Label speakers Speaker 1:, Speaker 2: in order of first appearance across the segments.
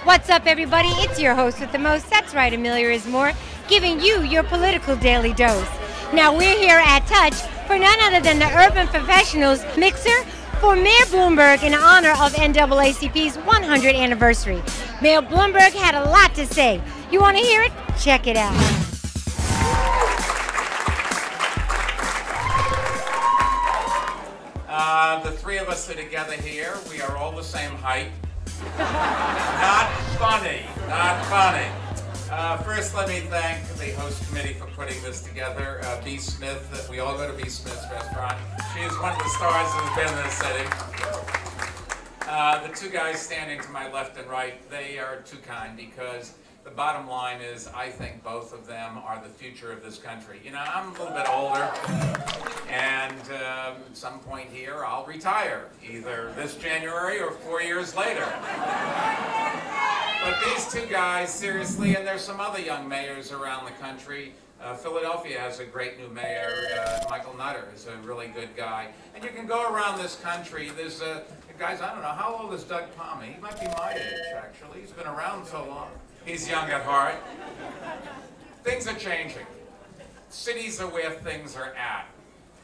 Speaker 1: What's up, everybody? It's your host with the most. That's right, Amelia Ismore, giving you your political daily dose. Now, we're here at Touch for none other than the Urban Professionals Mixer for Mayor Bloomberg in honor of NAACP's 100th anniversary. Mayor Bloomberg had a lot to say. You want to hear it? Check it out.
Speaker 2: The three of us are together here. We are all the same height. Not funny, not funny. First, let me thank the host committee for putting this together. B. Smith, we all go to B. Smith's restaurant. She is one of the stars that has been in this city. The two guys standing to my left and right, they are too kind because the bottom line is I think both of them are the future of this country. You know, I'm a little bit older, and at some point here I'll retire, either this January or 4 years later. But these two guys, seriously, and there's some other young mayors around the country. Philadelphia has a great new mayor, Michael Nutter is a really good guy. And you can go around this country, there's guys, I don't know, how old is Doug Palmer? He might be my age, actually. He's been around so long. He's young at heart. Things are changing. Cities are where things are at.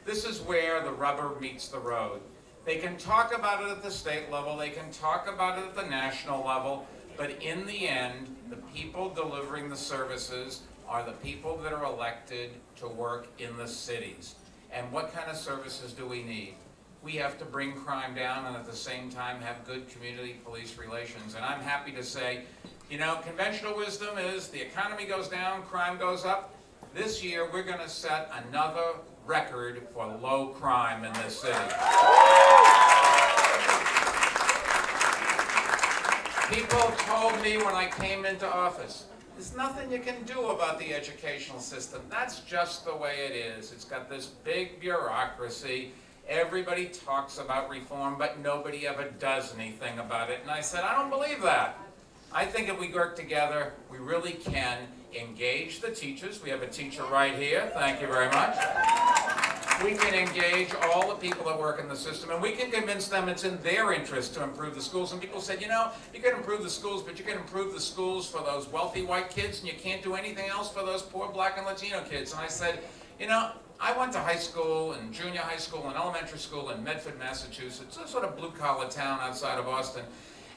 Speaker 2: This is where the rubber meets the road. They can talk about it at the state level, they can talk about it at the national level, but in the end, the people delivering the services are the people that are elected to work in the cities. And what kind of services do we need? We have to bring crime down and at the same time have good community police relations. And I'm happy to say, you know, conventional wisdom is the economy goes down, crime goes up. This year we're going to set another record for low crime in this city. People told me when I came into office, there's nothing you can do about the educational system. That's just the way it is. It's got this big bureaucracy. Everybody talks about reform, but nobody ever does anything about it. And I said, I don't believe that. I think if we work together, we really can engage the teachers. We have a teacher right here. Thank you very much. We can engage all the people that work in the system, and we can convince them it's in their interest to improve the schools. And people said, you know, you can improve the schools, but you can improve the schools for those wealthy white kids, and you can't do anything else for those poor black and Latino kids. And I said, you know, I went to high school and junior high school and elementary school in Medford, Massachusetts, a sort of blue-collar town outside of Boston.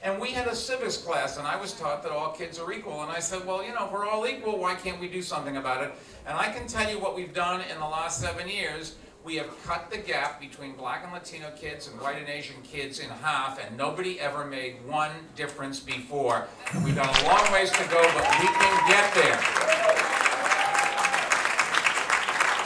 Speaker 2: And we had a civics class, and I was taught that all kids are equal. And I said, well, you know, if we're all equal, why can't we do something about it? And I can tell you what we've done in the last 7 years. We have cut the gap between black and Latino kids and white and Asian kids in half, and nobody ever made one difference before. And we've got a long ways to go, but we can get there.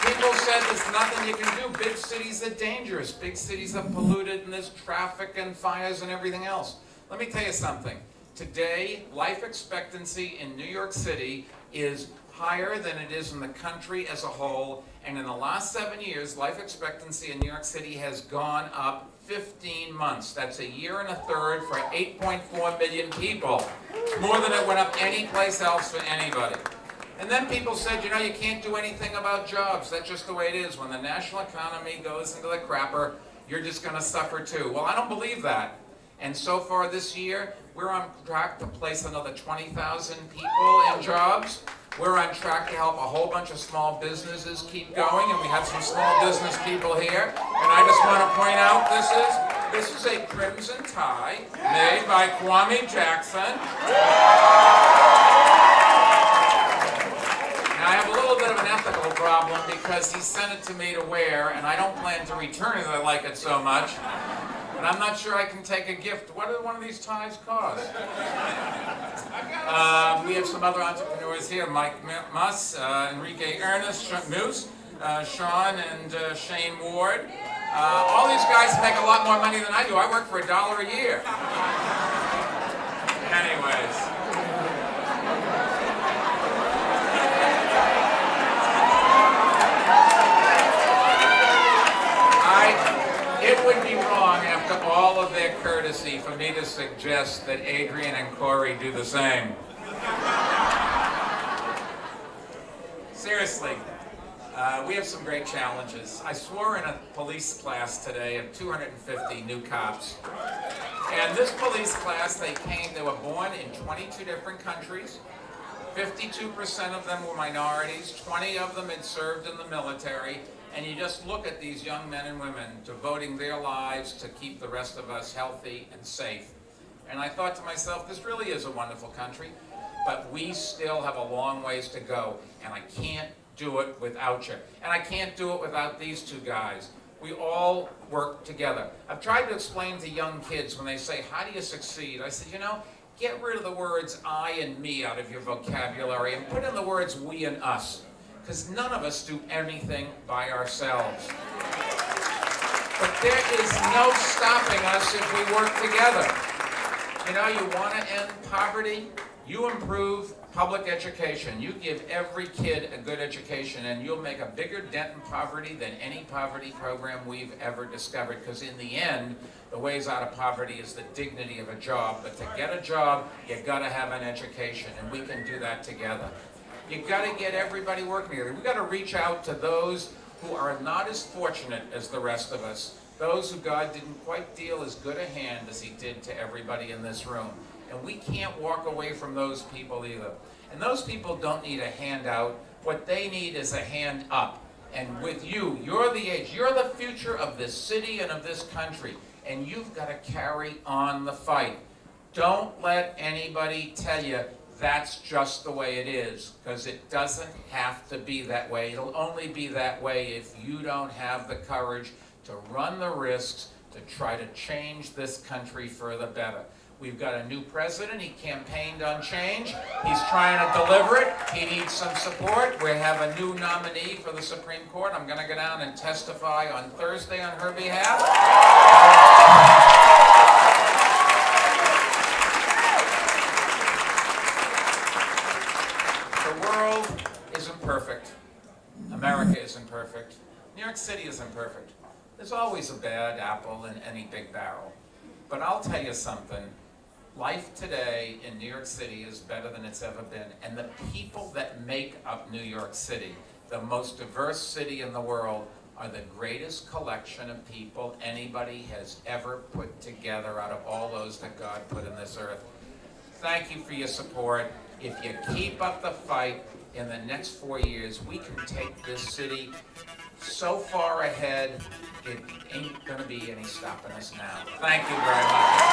Speaker 2: People said there's nothing you can do. Big cities are dangerous. Big cities are polluted, and there's traffic and fires and everything else. Let me tell you something. Today, life expectancy in New York City is higher than it is in the country as a whole. And in the last 7 years, life expectancy in New York City has gone up 15 months. That's a year and a third for 8.4 million people. It's more than it went up any place else for anybody. And then people said, you know, you can't do anything about jobs. That's just the way it is. When the national economy goes into the crapper, you're just going to suffer too. Well, I don't believe that. And so far this year, we're on track to place another 20,000 people in jobs. We're on track to help a whole bunch of small businesses keep going, and we have some small business people here. And I just want to point out, this is a crimson tie made by Kwame Jackson. Now, I have a little bit of an ethical problem because he sent it to me to wear, and I don't plan to return it. I like it so much. And I'm not sure I can take a gift. What do one of these ties cost? We have some other entrepreneurs here, Mike Muss, Enrique Ernest, Moose, Sean and Shane Ward. All these guys make a lot more money than I do. I work for $1 a year. Anyways. It would be wrong after all of their courtesy for me to suggest that Adrian and Corey do the same. Seriously, We have some great challenges. I swore in a police class today of 250 new cops. And this police class, they were born in 22 different countries. 52% of them were minorities, 20 of them had served in the military, and you just look at these young men and women devoting their lives to keep the rest of us healthy and safe. And I thought to myself, this really is a wonderful country, but we still have a long ways to go, and I can't do it without you. And I can't do it without these two guys. We all work together. I've tried to explain to young kids when they say, how do you succeed? I said, you know, get rid of the words I and me out of your vocabulary and put in the words we and us, because none of us do anything by ourselves. But there is no stopping us if we work together. You know, you want to end poverty? You improve public education. You give every kid a good education, and you'll make a bigger dent in poverty than any poverty program we've ever discovered, because in the end, the ways out of poverty is the dignity of a job. But to get a job, you've got to have an education, and we can do that together. You've got to get everybody working together. We've got to reach out to those who are not as fortunate as the rest of us, those who God didn't quite deal as good a hand as he did to everybody in this room. And we can't walk away from those people either. And those people don't need a handout. What they need is a hand up. And with you, you're the age, you're the future of this city and of this country. And you've got to carry on the fight. Don't let anybody tell you that's just the way it is, because it doesn't have to be that way. It'll only be that way if you don't have the courage to run the risks to try to change this country for the better. We've got a new president. He campaigned on change. He's trying to deliver it. He needs some support. We have a new nominee for the Supreme Court. I'm going to go down and testify on Thursday on her behalf. The world isn't perfect. America isn't perfect. New York City isn't perfect. There's always a bad apple in any big barrel. But I'll tell you something. Life today in New York City is better than it's ever been. And the people that make up New York City, the most diverse city in the world, are the greatest collection of people anybody has ever put together out of all those that God put in this earth. Thank you for your support. If you keep up the fight, in the next 4 years, we can take this city so far ahead, it ain't going to be any stopping us now. Thank you very much.